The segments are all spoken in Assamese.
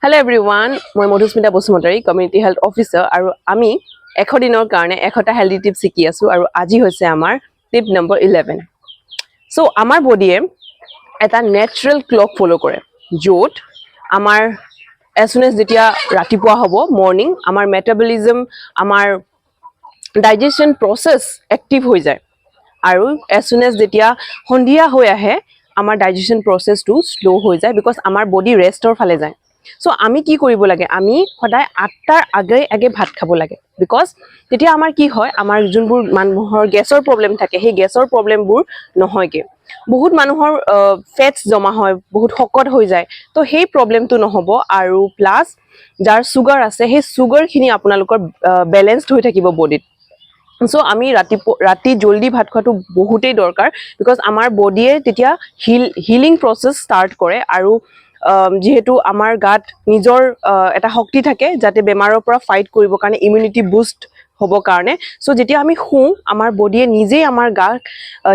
Hello everyone, মই Madhusmita Basumatary community health officer আৰু আমি 100 দিনৰ কাৰণে 100টা হেলথি টিপছ শিকি আছো আৰু আজি হৈছে আমাৰ টিপ নম্বৰ 11 সো আমাৰ বডিয়ে এটা নেচাৰেল ক্লক ফলো কৰে য'ত আমাৰ as soon as যেতিয়া ৰাতিপুৱা হ'ব মৰ্নিং আমাৰ মেটাবলিজম আমাৰ ডাইজেশন প্ৰসেস এক্টিভ হৈ যায় আৰু as soon as যেতিয়া সন্ধিয়া হৈ আহে আমাৰ ডাইজেশন প্ৰসেসটো স্লো হৈ যায় বিকজ আমাৰ বডি ৰেষ্টৰ ফালে যায় সো আমি কি কৰিব লাগে আমি সদায় 8টাৰ আগে ভাত খাব লাগে বিকজ তেতিয়া আমাৰ কি হয় আমাৰ যোনবোৰ মানুহৰ গেছৰ প্ৰবলেম থাকে সেই গেছৰ প্ৰবলেমবোৰ নহয়গে বহুত মানুহৰ ফেটস জমা হয় বহুত শকত হৈ যায় তো সেই প্ৰবলেমটো নহব আৰু প্লাস যাৰ সুগাৰ আছে সেই সুগাৰখিনি আপোনালোকৰ বেলেন্সড হৈ থাকিব বডিত সো আমি ৰাতি জলদি ভাত খোৱাটো বহুতেই দৰকাৰ বিকজ আমাৰ বডিয়ে তেতিয়া হিলিং প্ৰসেস ষ্টাৰ্ট কৰে আৰু যেহেতু আমাৰ গাত নিজৰ এটা শক্তি থাকে যাতে বেমাৰৰ পৰা ফাইট কৰিব কাৰণে ইমিউনিটি বুষ্ট হ'ব কাৰণে সো যেতিয়া আমি শু আমাৰ বডিয়ে নিজেই আমাৰ গাত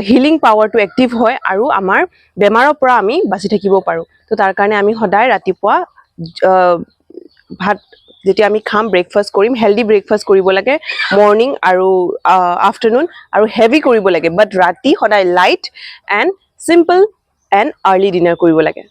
হিলিং পাৱাৰটো এক্টিভ হয় আৰু আমাৰ বেমাৰৰ পৰা আমি বাচি থাকিব পাৰো তো তাৰ কাৰণে আমি সদায় ৰাতিপুৱা ভাত যেতিয়া আমি খাম ব্ৰেকফাষ্ট কৰিম হেলদি ব্ৰেকফাষ্ট কৰিব লাগে মৰ্নিং আৰু আফটাৰনুন আৰু হেভি কৰিব লাগে বাট ৰাতি সদায় light and simple and early dinner কৰিব লাগে